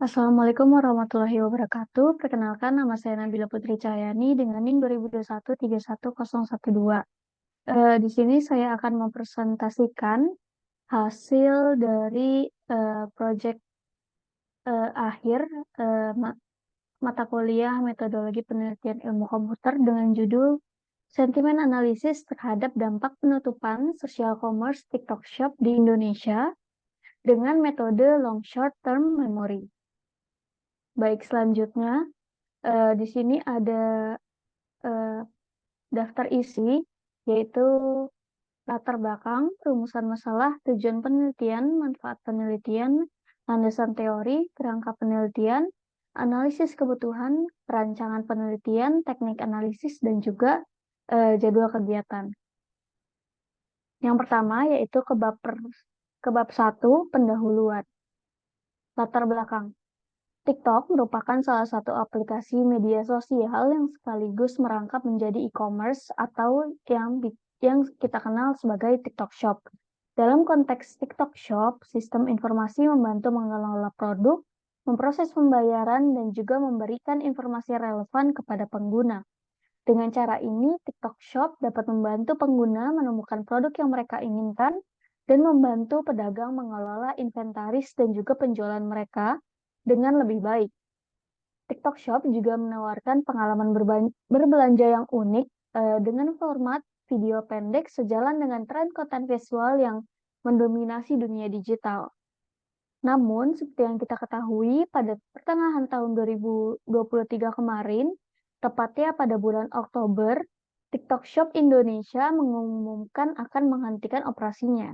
Assalamualaikum warahmatullahi wabarakatuh. Perkenalkan, nama saya Nabila Putri Cahyani dengan NIM 2021 31012. Di sini saya akan mempresentasikan hasil dari proyek akhir eh, ma- mata kuliah Metodologi Penelitian Ilmu Komputer dengan judul Sentimen Analisis Terhadap Dampak Penutupan Social Commerce TikTok Shop di Indonesia dengan metode Long Short Term Memory. Baik, selanjutnya di sini ada eh, daftar isi, yaitu latar belakang, rumusan masalah, tujuan penelitian, manfaat penelitian, landasan teori, kerangka penelitian, analisis kebutuhan, perancangan penelitian, teknik analisis, dan juga jadwal kegiatan. Yang pertama yaitu ke bab 1, pendahuluan. Latar belakang. TikTok merupakan salah satu aplikasi media sosial yang sekaligus merangkap menjadi e-commerce atau yang kita kenal sebagai TikTok Shop. Dalam konteks TikTok Shop, sistem informasi membantu mengelola produk, memproses pembayaran, dan juga memberikan informasi relevan kepada pengguna. Dengan cara ini, TikTok Shop dapat membantu pengguna menemukan produk yang mereka inginkan dan membantu pedagang mengelola inventaris dan juga penjualan mereka dengan lebih baik. TikTok Shop juga menawarkan pengalaman berbelanja yang unik dengan format video pendek sejalan dengan tren konten visual yang mendominasi dunia digital. Namun, seperti yang kita ketahui, pada pertengahan tahun 2023 kemarin, tepatnya pada bulan Oktober, TikTok Shop Indonesia mengumumkan akan menghentikan operasinya.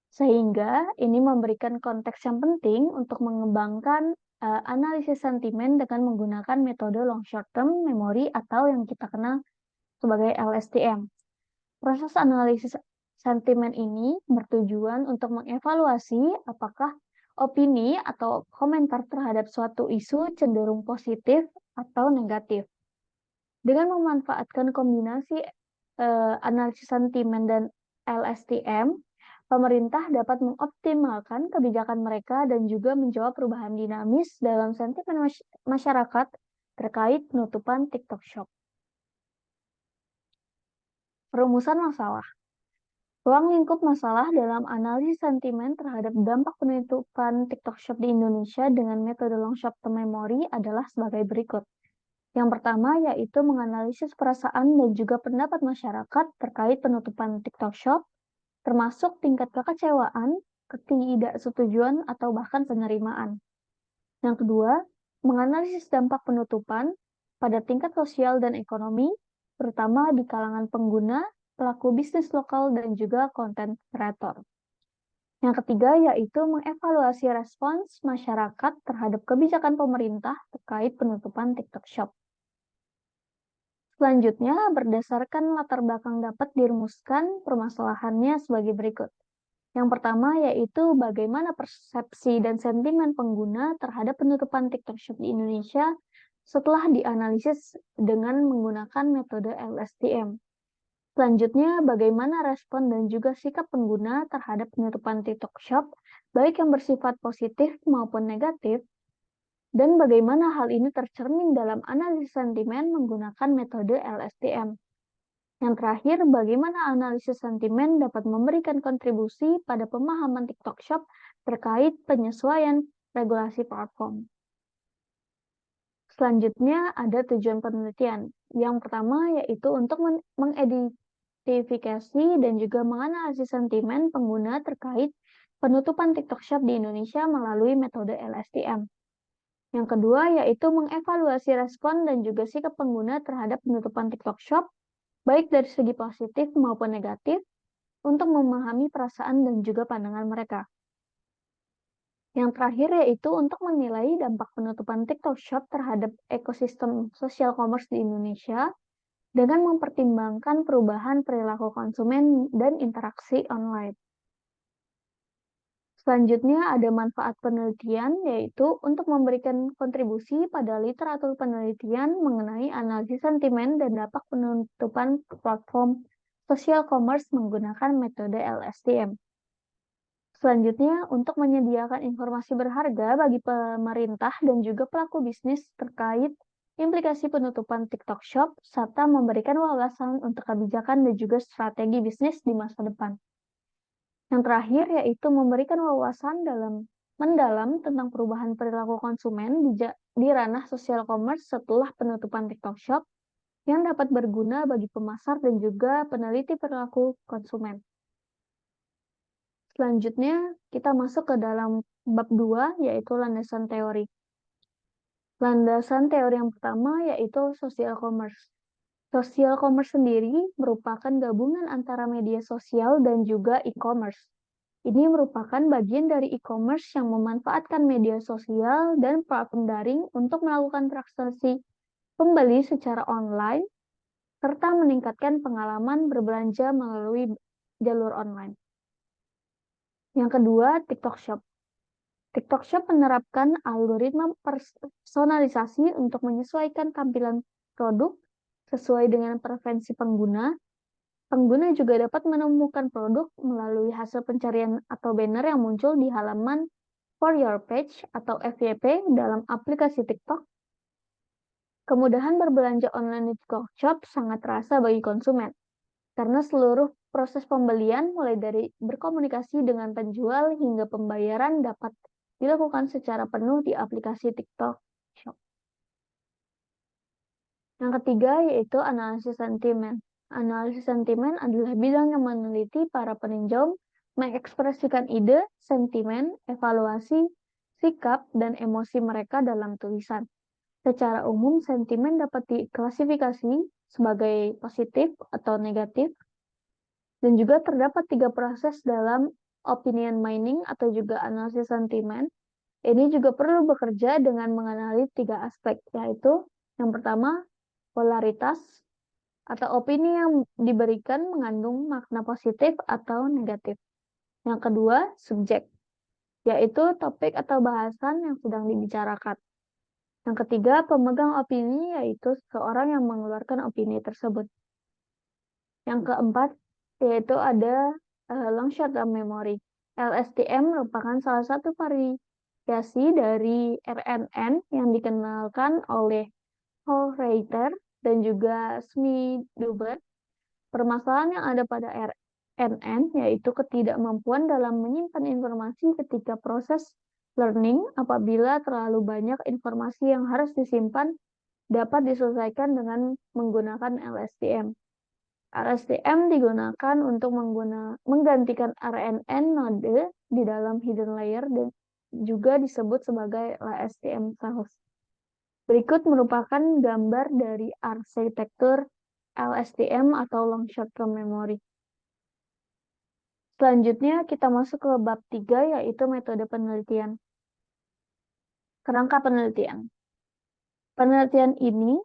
Sehingga ini memberikan konteks yang penting untuk mengembangkan analisis sentimen dengan menggunakan metode long short term memory atau yang kita kenal sebagai LSTM. Proses analisis sentimen ini bertujuan untuk mengevaluasi apakah opini atau komentar terhadap suatu isu cenderung positif atau negatif. Dengan memanfaatkan kombinasi analisis sentimen dan LSTM, pemerintah dapat mengoptimalkan kebijakan mereka dan juga menjawab perubahan dinamis dalam sentimen masyarakat terkait penutupan TikTok Shop. Perumusan masalah. Ruang lingkup masalah dalam analisis sentimen terhadap dampak penutupan TikTok Shop di Indonesia dengan metode long short term memory adalah sebagai berikut. Yang pertama yaitu menganalisis perasaan dan juga pendapat masyarakat terkait penutupan TikTok Shop, termasuk tingkat kekecewaan, ketidaksetujuan, atau bahkan penerimaan. Yang kedua, menganalisis dampak penutupan pada tingkat sosial dan ekonomi, terutama di kalangan pengguna, pelaku bisnis lokal, dan juga konten kreator. Yang ketiga yaitu mengevaluasi respons masyarakat terhadap kebijakan pemerintah terkait penutupan TikTok Shop. Selanjutnya, berdasarkan latar belakang dapat dirumuskan permasalahannya sebagai berikut. Yang pertama yaitu bagaimana persepsi dan sentimen pengguna terhadap penutupan TikTok Shop di Indonesia setelah dianalisis dengan menggunakan metode LSTM. Selanjutnya, bagaimana respon dan juga sikap pengguna terhadap penutupan TikTok Shop, baik yang bersifat positif maupun negatif, dan bagaimana hal ini tercermin dalam analisis sentimen menggunakan metode LSTM. Yang terakhir, bagaimana analisis sentimen dapat memberikan kontribusi pada pemahaman TikTok Shop terkait penyesuaian regulasi platform. Selanjutnya ada tujuan penelitian. Yang pertama yaitu untuk mengidentifikasi dan juga menganalisis sentimen pengguna terkait penutupan TikTok Shop di Indonesia melalui metode LSTM. Yang kedua yaitu mengevaluasi respon dan juga sikap pengguna terhadap penutupan TikTok Shop, baik dari segi positif maupun negatif, untuk memahami perasaan dan juga pandangan mereka. Yang terakhir yaitu untuk menilai dampak penutupan TikTok Shop terhadap ekosistem social commerce di Indonesia dengan mempertimbangkan perubahan perilaku konsumen dan interaksi online. Selanjutnya ada manfaat penelitian, yaitu untuk memberikan kontribusi pada literatur penelitian mengenai analisis sentimen dan dampak penutupan platform social commerce menggunakan metode LSTM. Selanjutnya, untuk menyediakan informasi berharga bagi pemerintah dan juga pelaku bisnis terkait implikasi penutupan TikTok Shop, serta memberikan wawasan untuk kebijakan dan juga strategi bisnis di masa depan. Yang terakhir, yaitu memberikan wawasan mendalam tentang perubahan perilaku konsumen di ranah social commerce setelah penutupan TikTok Shop yang dapat berguna bagi pemasar dan juga peneliti perilaku konsumen. Selanjutnya, kita masuk ke dalam bab 2, yaitu landasan teori. Landasan teori yang pertama yaitu social commerce. Social commerce sendiri merupakan gabungan antara media sosial dan juga e-commerce. Ini merupakan bagian dari e-commerce yang memanfaatkan media sosial dan platform daring untuk melakukan transaksi pembeli secara online, serta meningkatkan pengalaman berbelanja melalui jalur online. Yang kedua, TikTok Shop. TikTok Shop menerapkan algoritma personalisasi untuk menyesuaikan tampilan produk sesuai dengan preferensi pengguna. Pengguna juga dapat menemukan produk melalui hasil pencarian atau banner yang muncul di halaman For Your Page atau FYP dalam aplikasi TikTok. Kemudahan berbelanja online di TikTok Shop sangat terasa bagi konsumen, karena seluruh proses pembelian mulai dari berkomunikasi dengan penjual hingga pembayaran dapat dilakukan secara penuh di aplikasi TikTok Shop. Yang ketiga yaitu analisis sentimen. Analisis sentimen adalah bidang yang meneliti para peninjau mengekspresikan ide, sentimen, evaluasi, sikap, dan emosi mereka dalam tulisan. Secara umum, sentimen dapat diklasifikasi sebagai positif atau negatif, dan juga terdapat 3 proses dalam opinion mining atau juga analisis sentimen. Ini juga perlu bekerja dengan menganalisis 3 aspek, yaitu yang pertama, polaritas atau opini yang diberikan mengandung makna positif atau negatif. Yang kedua, subjek, yaitu topik atau bahasan yang sedang dibicarakan. Yang ketiga, pemegang opini, yaitu seseorang yang mengeluarkan opini tersebut. Yang keempat, yaitu ada long short term memory. LSTM merupakan salah satu variasi dari RNN yang dikenalkan oleh Hallreiter dan juga Schmidhuber. Permasalahan yang ada pada RNN yaitu ketidakmampuan dalam menyimpan informasi ketika proses learning. Apabila terlalu banyak informasi yang harus disimpan, dapat diselesaikan dengan menggunakan LSTM. LSTM digunakan untuk menggantikan RNN node di dalam hidden layer dan juga disebut sebagai LSTM cells. Berikut merupakan gambar dari arsitektur LSTM atau long short term memory. Selanjutnya kita masuk ke bab 3 yaitu metode penelitian. Kerangka penelitian. Penelitian ini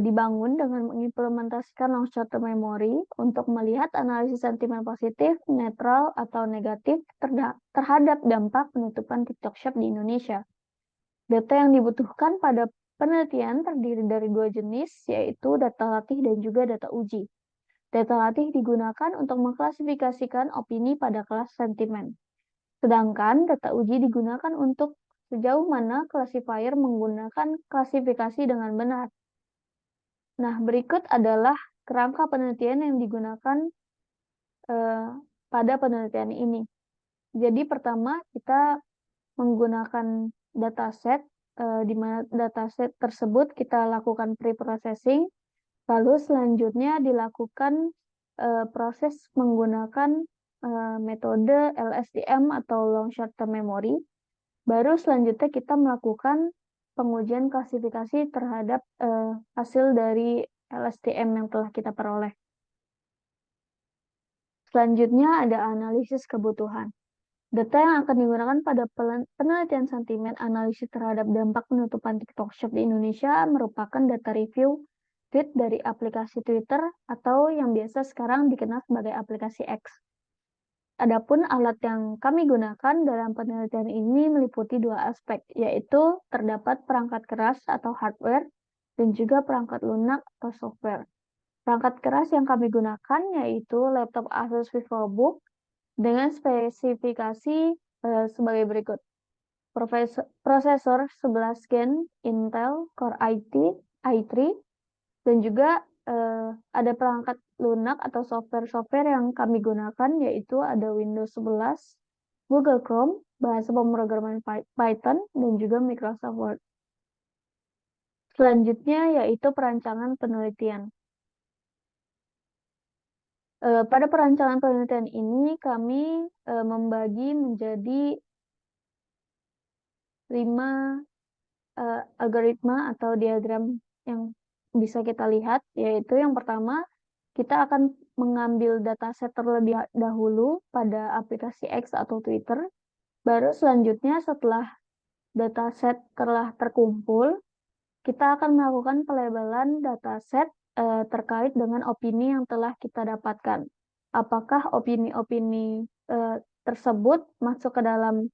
dibangun dengan mengimplementasikan long short term memory untuk melihat analisis sentimen positif, netral, atau negatif terhadap dampak penutupan TikTok Shop di Indonesia. Data yang dibutuhkan pada penelitian terdiri dari 2 jenis, yaitu data latih dan juga data uji. Data latih digunakan untuk mengklasifikasikan opini pada kelas sentimen. Sedangkan data uji digunakan untuk sejauh mana classifier menggunakan klasifikasi dengan benar. Nah, berikut adalah kerangka penelitian yang digunakan pada penelitian ini. Jadi pertama kita menggunakan dataset, di mana dataset tersebut kita lakukan pre-processing, lalu selanjutnya dilakukan proses menggunakan metode LSTM atau long short term memory. Baru selanjutnya kita melakukan pengujian klasifikasi terhadap hasil dari LSTM yang telah kita peroleh. Selanjutnya ada analisis kebutuhan. Data yang akan digunakan pada penelitian sentimen analisis terhadap dampak penutupan TikTok Shop di Indonesia merupakan data review tweet dari aplikasi Twitter atau yang biasa sekarang dikenal sebagai aplikasi X. Adapun alat yang kami gunakan dalam penelitian ini meliputi 2 aspek, yaitu terdapat perangkat keras atau hardware dan juga perangkat lunak atau software. Perangkat keras yang kami gunakan yaitu laptop Asus VivoBook dengan spesifikasi sebagai berikut. Prosesor 11 Gen Intel Core i3 dan juga ada perangkat lunak atau software-software yang kami gunakan yaitu ada Windows 11, Google Chrome, bahasa pemrograman Python, dan juga Microsoft Word. Selanjutnya yaitu perancangan penelitian. Pada perancangan penelitian ini kami membagi menjadi 5 algoritma atau diagram yang bisa kita lihat, yaitu yang pertama, kita akan mengambil dataset terlebih dahulu pada aplikasi X atau Twitter, baru selanjutnya setelah dataset telah terkumpul, kita akan melakukan pelabelan dataset terkait dengan opini yang telah kita dapatkan. Apakah opini-opini tersebut masuk ke dalam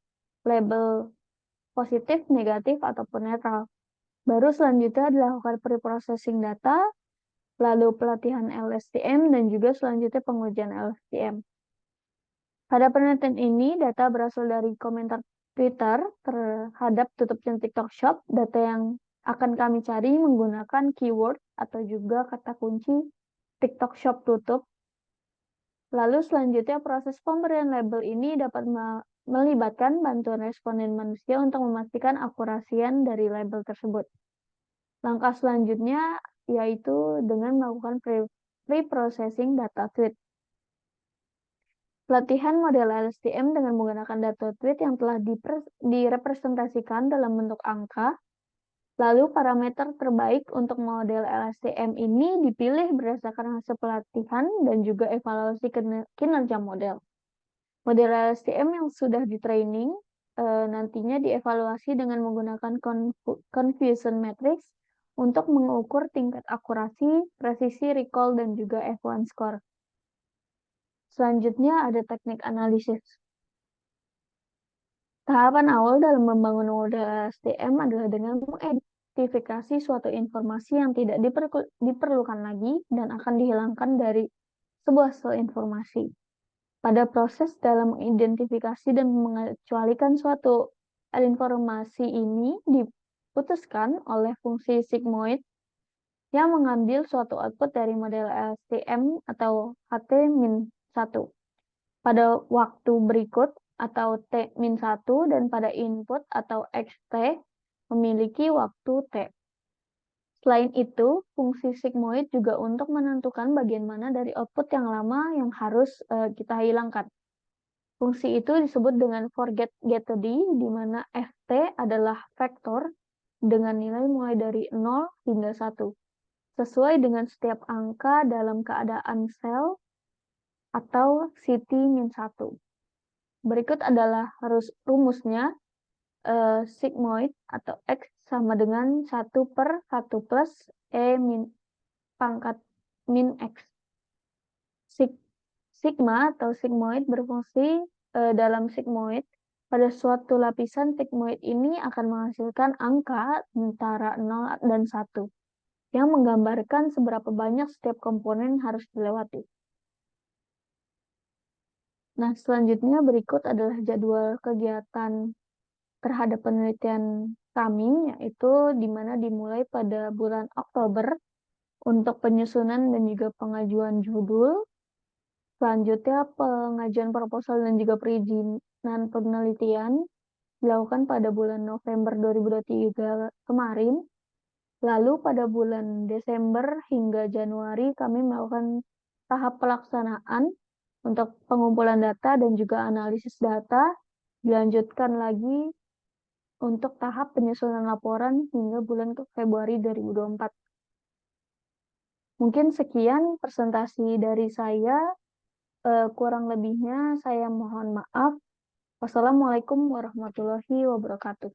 label positif, negatif, ataupun netral. Baru selanjutnya dilakukan preprocessing data, lalu pelatihan LSTM, dan juga selanjutnya pengujian LSTM. Pada penelitian ini, data berasal dari komentar Twitter terhadap tutup TikTok Shop. Data yang akan kami cari menggunakan keyword atau juga kata kunci TikTok Shop tutup. Lalu selanjutnya proses pemberian label ini dapat melibatkan bantuan responden manusia untuk memastikan akurasian dari label tersebut. Langkah selanjutnya yaitu dengan melakukan pre-processing data tweet. Pelatihan model LSTM dengan menggunakan data tweet yang telah direpresentasikan dalam bentuk angka. Lalu parameter terbaik untuk model LSTM ini dipilih berdasarkan hasil pelatihan dan juga evaluasi kinerja model. Model LSTM yang sudah di-training nantinya dievaluasi dengan menggunakan confusion matrix untuk mengukur tingkat akurasi, presisi, recall, dan juga F1 score. Selanjutnya ada teknik analisis. Tahapan awal dalam membangun model LSTM adalah dengan mengidentifikasi suatu informasi yang tidak diperlukan lagi dan akan dihilangkan dari sebuah sel informasi. Pada proses dalam mengidentifikasi dan mengecualikan suatu informasi ini diputuskan oleh fungsi sigmoid yang mengambil suatu output dari model LSTM atau HT-1 pada waktu berikut atau T-1 dan pada input atau XT memiliki waktu T. Selain itu, fungsi sigmoid juga untuk menentukan bagian mana dari output yang lama yang harus kita hilangkan. Fungsi itu disebut dengan forget getD, di mana FT adalah vektor dengan nilai mulai dari 0 hingga 1, sesuai dengan setiap angka dalam keadaan sel atau CT-1. Berikut adalah rumusnya, sigmoid atau X sama dengan 1/1 plus E pangkat min X. Sigma atau sigmoid berfungsi dalam sigmoid. Pada suatu lapisan sigmoid ini akan menghasilkan angka antara 0 dan 1, yang menggambarkan seberapa banyak setiap komponen harus dilewati. Nah, selanjutnya berikut adalah jadwal kegiatan terhadap penelitian kami, yaitu di mana dimulai pada bulan Oktober untuk penyusunan dan juga pengajuan judul. Selanjutnya pengajuan proposal dan juga perizinan penelitian dilakukan pada bulan November 2023 kemarin. Lalu pada bulan Desember hingga Januari kami melakukan tahap pelaksanaan untuk pengumpulan data dan juga analisis data, dilanjutkan lagi untuk tahap penyusunan laporan hingga bulan Februari 2024. Mungkin sekian presentasi dari saya, kurang lebihnya saya mohon maaf. Wassalamualaikum warahmatullahi wabarakatuh.